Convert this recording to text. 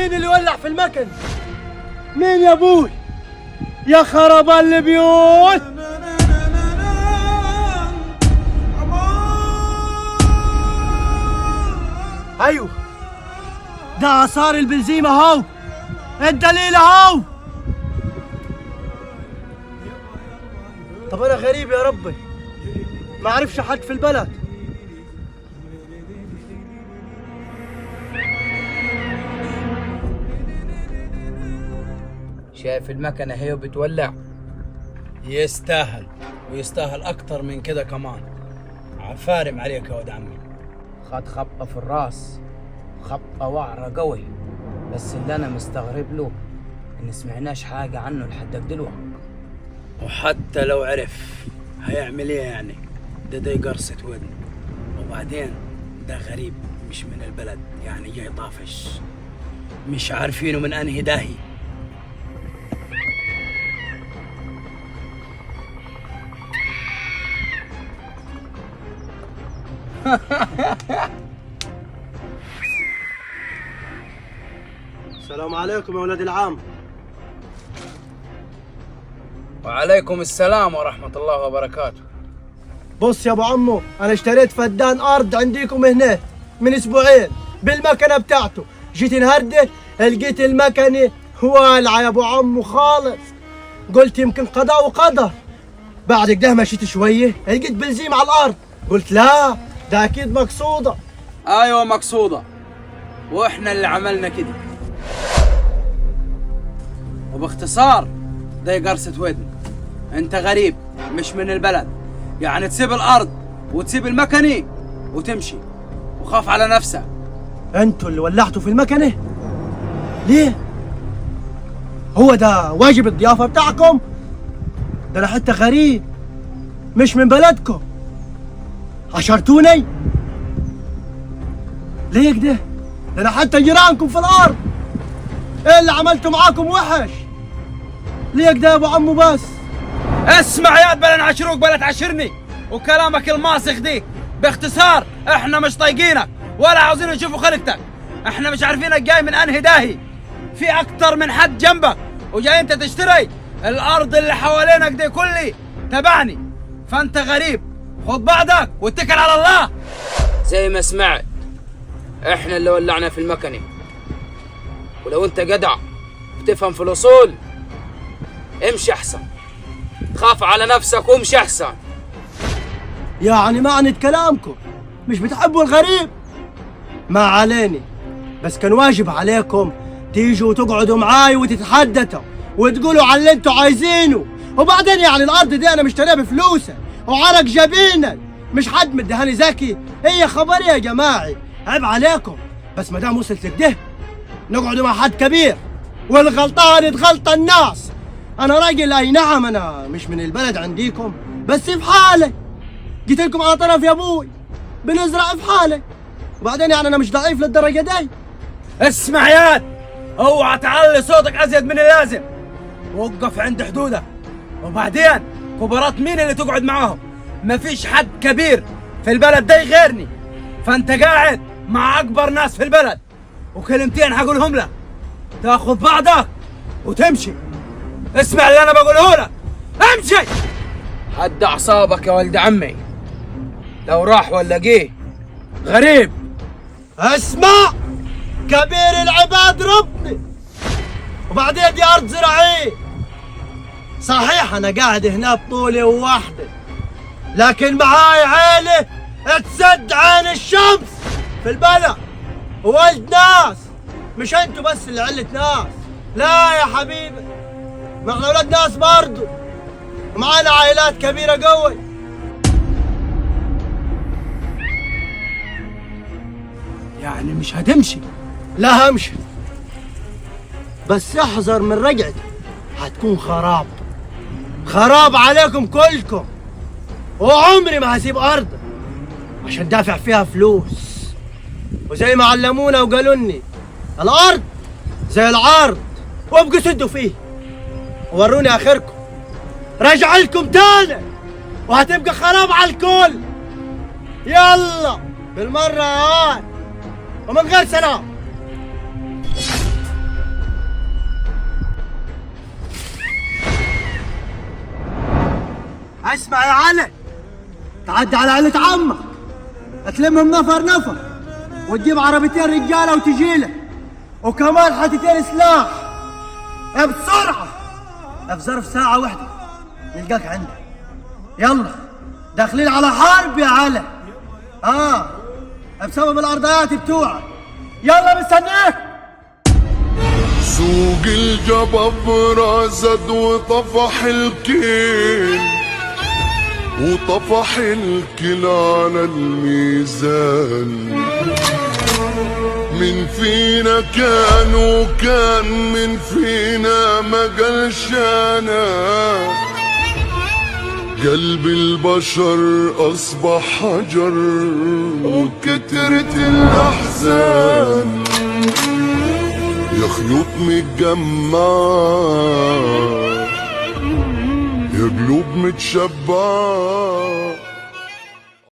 مين اللي ولع في المكن؟ مين يا ابوي؟ يا خراب البيوت. ايوه ده اثار البنزيمة اهو، الدليل اهو. طب انا غريب يا ربي، ما اعرفش حد في البلد. شايف المكنة هي وبتولع؟ يستاهل، ويستاهل أكتر من كده كمان. عفارم عليك يا ولد عمي. خد خبطة في الراس، خبطة وعرة قوي، بس اللي أنا مستغرب له إن سمعناش حاجة عنه لحد دلوقتي. وحتى لو عرف هيعمل إيه يعني؟ ده قرصة ودن، وبعدين ده غريب مش من البلد، يعني جاي طافش، مش عارفينه من أنهي داهي. السلام عليكم يا ولاد العام. وعليكم السلام ورحمة الله وبركاته. بص يا ابو عمو، انا اشتريت فدان ارض عنديكم هنا من اسبوعين بالمكنه بتاعته. جيت النهارده لقيت المكنه والعه يا ابو عمو خالص. قلت يمكن قضاء وقدر. بعد كده مشيت شويه لقيت بنزين على الارض، قلت لا ده اكيد مقصوده. أيوة مقصودة، وإحنا اللي عملنا كده. وباختصار ده قرصة ودن. أنت غريب مش من البلد، يعني تسيب الأرض وتسيب المكنة وتمشي، وخاف على نفسك. انتوا اللي ولعتوا في المكنه؟ ليه؟ هو ده واجب الضيافه بتاعكم؟ ده انا حتى غريب مش من بلدكم، عشرتوني ليه كده؟ ده انا حتى جيرانكم في الارض. ايه اللي عملته معاكم وحش؟ ليه كده يا ابو عمو بس؟ اسمع يا بلا نعشروك بلا تعشرني، وكلامك الماسخ دي. باختصار احنا مش طايقينك ولا عاوزين نشوفوا خلقتك. احنا مش عارفينك جاي من انهي داهي، في اكتر من حد جنبك وجاي انت تشتري الارض اللي حوالينك دي كلي تبعني. فانت غريب، خد بعضك واتكل على الله. زي ما سمعت احنا اللي ولعنا في المكنه، ولو انت جدع بتفهم في الاصول امشي احسن، تخاف على نفسك وامشي احسن. يعني معنى كلامكم مش بتحبوا الغريب؟ ما عليني، بس كان واجب عليكم تيجوا وتقعدوا معاي وتتحدثوا وتقولوا على اللي انتوا عايزينه. وبعدين يعني الارض دي انا مشتريها بفلوسه وعرق جبينك، مش حد مدهاني زكي. هي خبري يا جماعه، عيب عليكم. بس ما دام وصلت لكده نقعدوا مع حد كبير، والغلطان يتغلط الناس. انا راجل اي نعم انا مش من البلد عنديكم، بس في حالي جيت لكم على طرف يا ابوي بنزرع في حالي. وبعدين يعني انا مش ضعيف للدرجه دي. اسمع ياد، اوعى تعلي صوتك ازيد من اللازم، وقف عند حدودك. وبعدين كبارات مين اللي تقعد معاهم؟ مفيش حد كبير في البلد ده غيرني، فانت قاعد مع اكبر ناس في البلد، وكلمتين هقولهم لك تاخذ بعضك وتمشي. اسمع اللي انا بقوله لك، امشي. هد اعصابك يا ولد عمي، لو راح ولا جه غريب. اسمع، كبير العباد ربي، وبعدين دي ارض زراعيه. صحيح انا قاعد هنا بطولي ووحدي، لكن معاي عيله تسد عين الشمس في البلد، وولد ناس. مش انتوا بس اللي علة ناس، لا يا حبيبي، ما احنا ولاد ناس برضو، ومعانا عائلات كبيره قوي. يعني مش هتمشي؟ لا همشي، بس احذر من رجعتي، هتكون خراب، خراب عليكم كلكم. وعمري ما هسيب ارض عشان دافع فيها فلوس. وزي ما علمونا وقالوا لي الارض زي العرض، وابقوا سدوا فيه ووروني اخركم. راجع لكم تاني وهتبقى خراب على الكل. يلا بالمره هاي ومن غير سلام. اسمع يا علي، تعدي على عيلة عمك، تلمهم نفر نفر وتجيب عربيتين رجاله وتجيله، وكمان حتتين سلاح بسرعه، في ظرف ساعه واحده نلقاك عندك. يلا داخلين على حرب يا علي، بسبب الارضيات بتوعك. يلا مستنيك. سوق الجبابرة زاد وطفح الكيل، وطفح الكل على الميزان. من فينا كان وكان، من فينا ما قالش انا. قلب البشر اصبح حجر وكترت الاحزان. يا خيوط متجمعة، يا قلوب متشبعة،